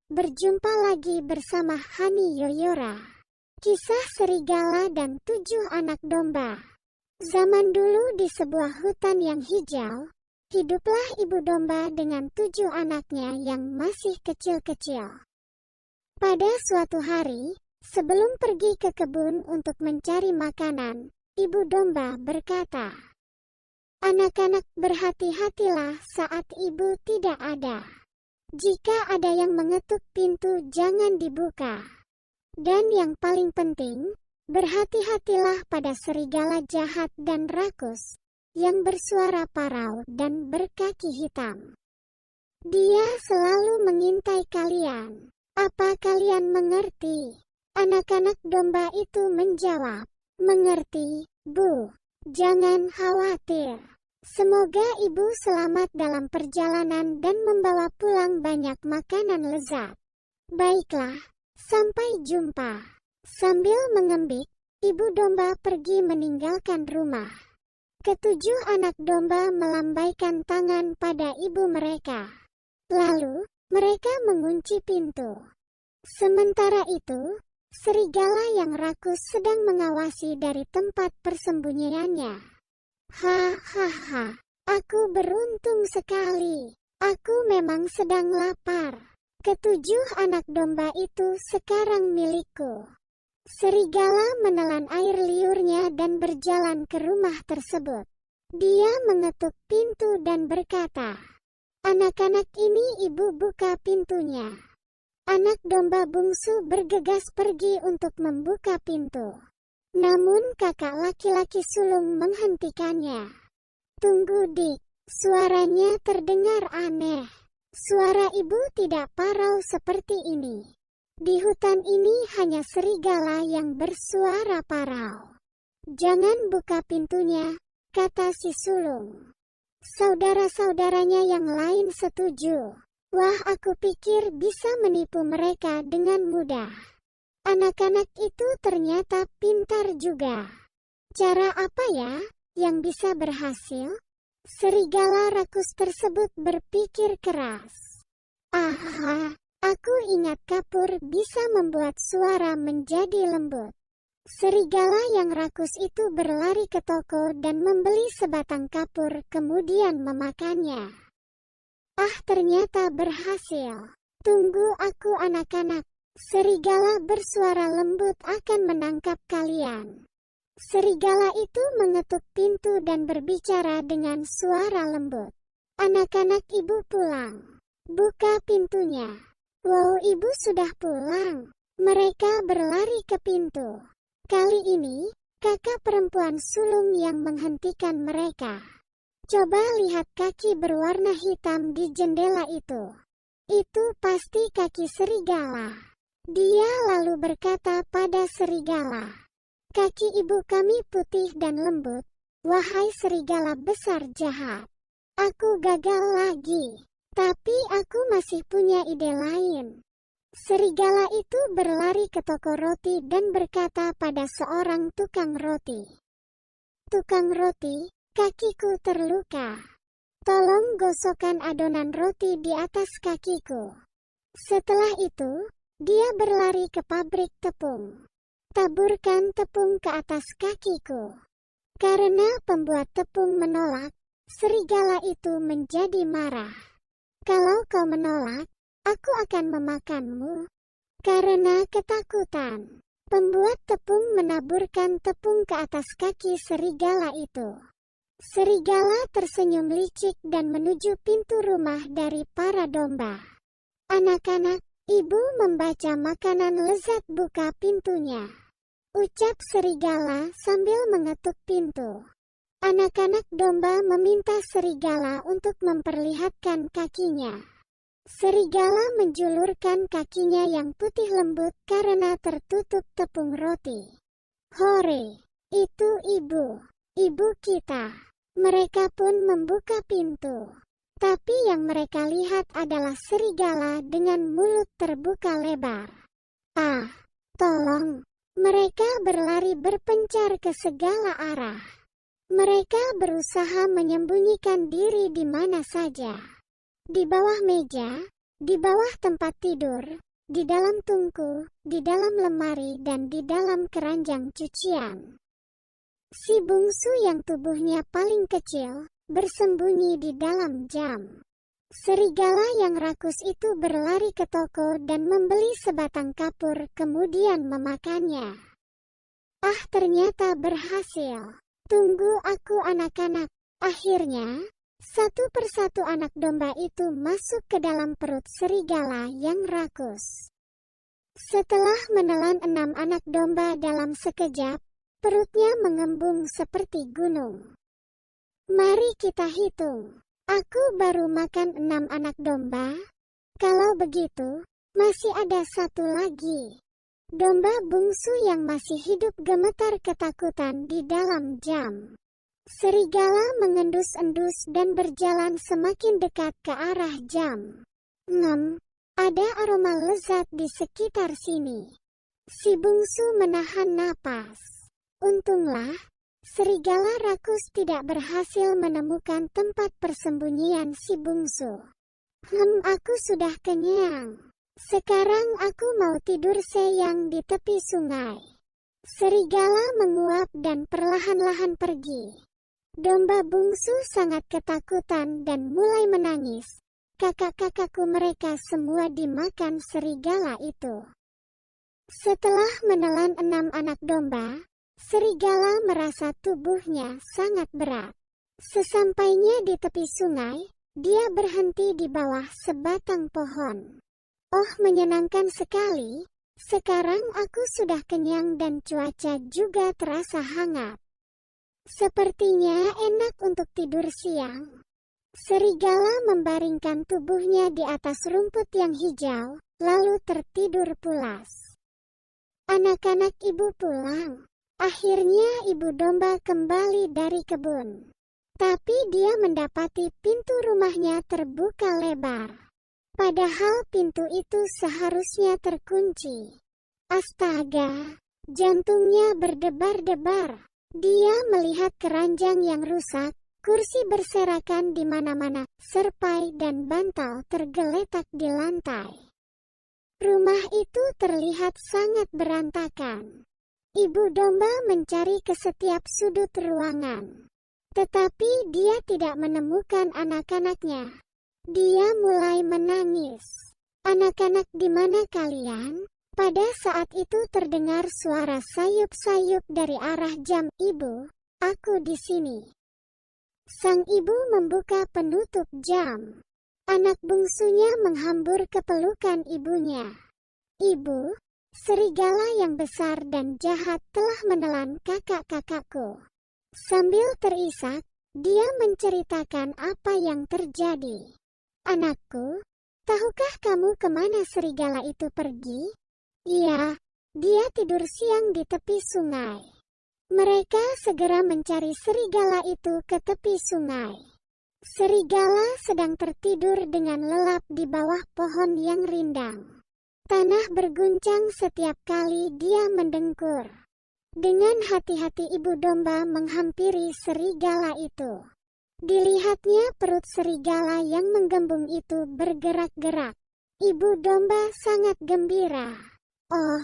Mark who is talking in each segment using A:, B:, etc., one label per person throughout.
A: berjumpa lagi bersama Hani Yoyora. Kisah Serigala dan 7 Anak Domba. Zaman dulu di sebuah hutan yang hijau, hiduplah ibu domba dengan 7 anaknya yang masih kecil-kecil. Pada suatu hari, sebelum pergi ke kebun untuk mencari makanan, ibu domba berkata, "Anak-anak, berhati-hatilah saat ibu tidak ada. Jika ada yang mengetuk pintu, jangan dibuka. Dan yang paling penting, berhati-hatilah pada serigala jahat dan rakus, yang bersuara parau dan berkaki hitam. Dia selalu mengintai kalian. Apa kalian mengerti?" Anak-anak domba itu menjawab, "Mengerti, Bu. Jangan khawatir. Semoga ibu selamat dalam perjalanan dan membawa pulang banyak makanan lezat." "Baiklah, sampai jumpa." Sambil mengembik, ibu domba pergi meninggalkan rumah. Ketujuh anak domba melambaikan tangan pada ibu mereka. Lalu, mereka mengunci pintu. Sementara itu, serigala yang rakus sedang mengawasi dari tempat persembunyiannya. "Hahaha, aku beruntung sekali. Aku memang sedang lapar. Ketujuh anak domba itu sekarang milikku." Serigala menelan air liurnya dan berjalan ke rumah tersebut. Dia mengetuk pintu dan berkata, "Anak-anak, ini ibu, buka pintunya." Anak domba bungsu bergegas pergi untuk membuka pintu. Namun kakak laki-laki sulung menghentikannya. "Tunggu, Dik." Suaranya terdengar aneh. Suara ibu tidak parau seperti ini. Di hutan ini hanya serigala yang bersuara parau. "Jangan buka pintunya," kata si sulung. Saudara-saudaranya yang lain setuju. "Wah, aku pikir bisa menipu mereka dengan mudah. Anak-anak itu ternyata pintar juga. Cara apa ya yang bisa berhasil?" Serigala rakus tersebut berpikir keras. "Aha, aku ingat, kapur bisa membuat suara menjadi lembut." Serigala yang rakus itu berlari ke toko dan membeli sebatang kapur, kemudian memakannya. Ternyata berhasil. "Tunggu aku, anak-anak. Serigala bersuara lembut akan menangkap kalian." Serigala itu mengetuk pintu dan berbicara dengan suara lembut. "Anak-anak, ibu pulang. Buka pintunya." "Wow, ibu sudah pulang." Mereka berlari ke pintu. Kali ini, kakak perempuan sulung yang menghentikan mereka. "Coba lihat kaki berwarna hitam di jendela itu. Itu pasti kaki serigala." Dia lalu berkata pada serigala, "Kaki ibu kami putih dan lembut. Wahai serigala besar jahat, aku gagal lagi. Tapi aku masih punya ide lain." Serigala itu berlari ke toko roti dan berkata pada seorang tukang roti, "Tukang roti, kakiku terluka. Tolong gosokkan adonan roti di atas kakiku." Setelah itu, dia berlari ke pabrik tepung. "Taburkan tepung ke atas kakiku." Karena pembuat tepung menolak, serigala itu menjadi marah. "Kalau kau menolak, aku akan memakanmu." Karena ketakutan, pembuat tepung menaburkan tepung ke atas kaki serigala itu. Serigala tersenyum licik dan menuju pintu rumah dari para domba. "Anak-anak, ibu membaca makanan lezat, buka pintunya," ucap serigala sambil mengetuk pintu. Anak-anak domba meminta serigala untuk memperlihatkan kakinya. Serigala menjulurkan kakinya yang putih lembut karena tertutup tepung roti. "Hore, itu ibu kita." Mereka pun membuka pintu. Tapi yang mereka lihat adalah serigala dengan mulut terbuka lebar. Tolong!" Mereka berlari berpencar ke segala arah. Mereka berusaha menyembunyikan diri di mana saja. Di bawah meja, di bawah tempat tidur, di dalam tungku, di dalam lemari dan di dalam keranjang cucian. Si bungsu yang tubuhnya paling kecil, bersembunyi di dalam jam. Serigala yang rakus itu berlari ke toko dan membeli sebatang kapur kemudian memakannya. Ah, ternyata berhasil. Tunggu aku anak-anak. Akhirnya, satu persatu anak domba itu masuk ke dalam perut serigala yang rakus. Setelah menelan 6 anak domba dalam sekejap, perutnya mengembung seperti gunung. Mari kita hitung. Aku baru makan 6 anak domba. Kalau begitu, masih ada satu lagi. Domba bungsu yang masih hidup gemetar ketakutan di dalam jam. Serigala mengendus-endus dan berjalan semakin dekat ke arah jam. Ada aroma lezat di sekitar sini. Si bungsu menahan napas. Untunglah, serigala rakus tidak berhasil menemukan tempat persembunyian si bungsu. Aku sudah kenyang. Sekarang aku mau tidur siang di tepi sungai. Serigala menguap dan perlahan-lahan pergi. Domba bungsu sangat ketakutan dan mulai menangis. Kakak-kakakku mereka semua dimakan serigala itu. Setelah menelan 6 anak domba, serigala merasa tubuhnya sangat berat. Sesampainya di tepi sungai, dia berhenti di bawah sebatang pohon. Oh, menyenangkan sekali. Sekarang aku sudah kenyang dan cuaca juga terasa hangat. Sepertinya enak untuk tidur siang. Serigala membaringkan tubuhnya di atas rumput yang hijau, lalu tertidur pulas. Anak-anak ibu pulang. Akhirnya ibu domba kembali dari kebun. Tapi dia mendapati pintu rumahnya terbuka lebar. Padahal pintu itu seharusnya terkunci. Astaga, jantungnya berdebar-debar. Dia melihat keranjang yang rusak, kursi berserakan di mana-mana, serpai dan bantal tergeletak di lantai. Rumah itu terlihat sangat berantakan. Ibu domba mencari ke setiap sudut ruangan. Tetapi dia tidak menemukan anak-anaknya. Dia mulai menangis. Anak-anak, di mana kalian? Pada saat itu terdengar suara sayup-sayup dari arah jam. Ibu, aku di sini. Sang ibu membuka penutup jam. Anak bungsunya menghambur ke pelukan ibunya. Ibu, serigala yang besar dan jahat telah menelan kakak-kakakku. Sambil terisak, dia menceritakan apa yang terjadi. Anakku, tahukah kamu kemana serigala itu pergi? Iya, dia tidur siang di tepi sungai. Mereka segera mencari serigala itu ke tepi sungai. Serigala sedang tertidur dengan lelap di bawah pohon yang rindang. Tanah berguncang setiap kali dia mendengkur. Dengan hati-hati ibu domba menghampiri serigala itu. Dilihatnya perut serigala yang menggembung itu bergerak-gerak. Ibu domba sangat gembira. Oh,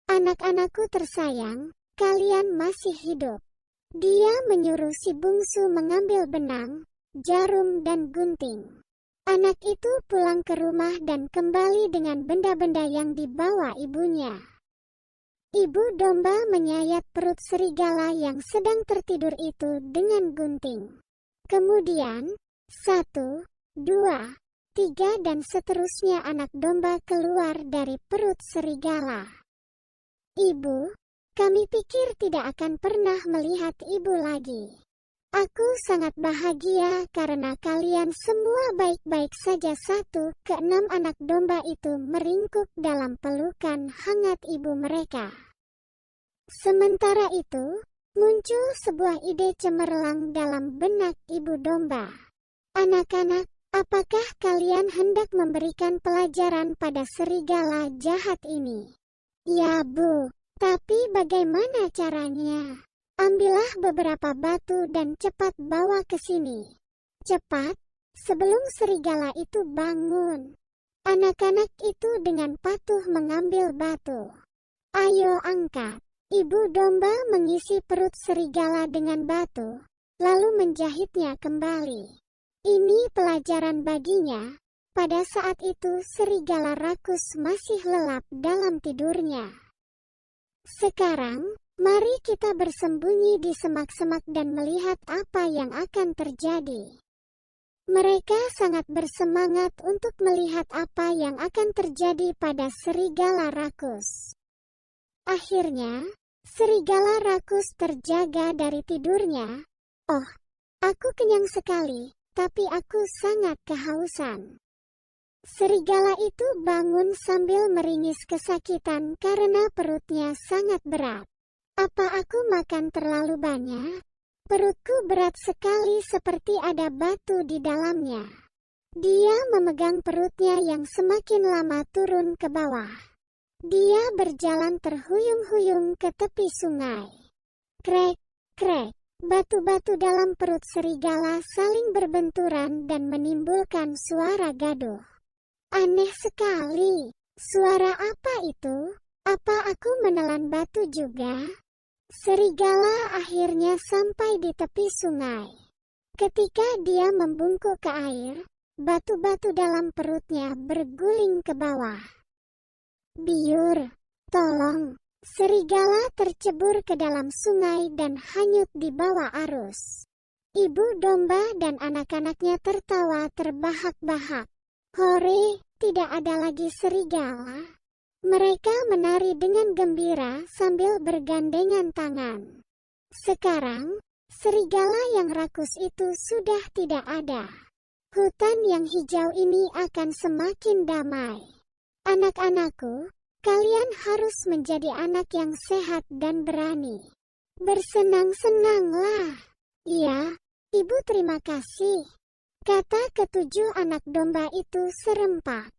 A: anak-anakku tersayang, kalian masih hidup. Dia menyuruh si bungsu mengambil benang, jarum dan gunting. Anak itu pulang ke rumah dan kembali dengan benda-benda yang dibawa ibunya. Ibu domba menyayat perut serigala yang sedang tertidur itu dengan gunting. Kemudian, 1, 2, 3 dan seterusnya anak domba keluar dari perut serigala. Ibu, kami pikir tidak akan pernah melihat ibu lagi. Aku sangat bahagia karena kalian semua baik-baik saja. 1 ke 6 anak domba itu meringkuk dalam pelukan hangat ibu mereka. Sementara itu, muncul sebuah ide cemerlang dalam benak ibu domba. Anak-anak, apakah kalian hendak memberikan pelajaran pada serigala jahat ini? Ya Bu, tapi bagaimana caranya? Ambillah beberapa batu dan cepat bawa ke sini. Cepat, sebelum serigala itu bangun. Anak-anak itu dengan patuh mengambil batu. Ayo angkat. Ibu domba mengisi perut serigala dengan batu, lalu menjahitnya kembali. Ini pelajaran baginya. Pada saat itu serigala rakus masih lelap dalam tidurnya. Sekarang, mari kita bersembunyi di semak-semak dan melihat apa yang akan terjadi. Mereka sangat bersemangat untuk melihat apa yang akan terjadi pada serigala rakus. Akhirnya, serigala rakus terjaga dari tidurnya. Oh, aku kenyang sekali, tapi aku sangat kehausan. Serigala itu bangun sambil meringis kesakitan karena perutnya sangat berat. Apa aku makan terlalu banyak? Perutku berat sekali seperti ada batu di dalamnya. Dia memegang perutnya yang semakin lama turun ke bawah. Dia berjalan terhuyung-huyung ke tepi sungai. Krek, krek, batu-batu dalam perut serigala saling berbenturan dan menimbulkan suara gaduh. Aneh sekali, suara apa itu? Apa aku menelan batu juga? Serigala akhirnya sampai di tepi sungai. Ketika dia membungkuk ke air, batu-batu dalam perutnya berguling ke bawah. Biur, tolong! Serigala tercebur ke dalam sungai dan hanyut di bawah arus. Ibu domba dan anak-anaknya tertawa terbahak-bahak. Hore, tidak ada lagi serigala. Mereka menari dengan gembira sambil bergandengan tangan. Sekarang, serigala yang rakus itu sudah tidak ada. Hutan yang hijau ini akan semakin damai. Anak-anakku, kalian harus menjadi anak yang sehat dan berani. Bersenang-senanglah. Ya, Ibu terima kasih, kata ketujuh anak domba itu serempak.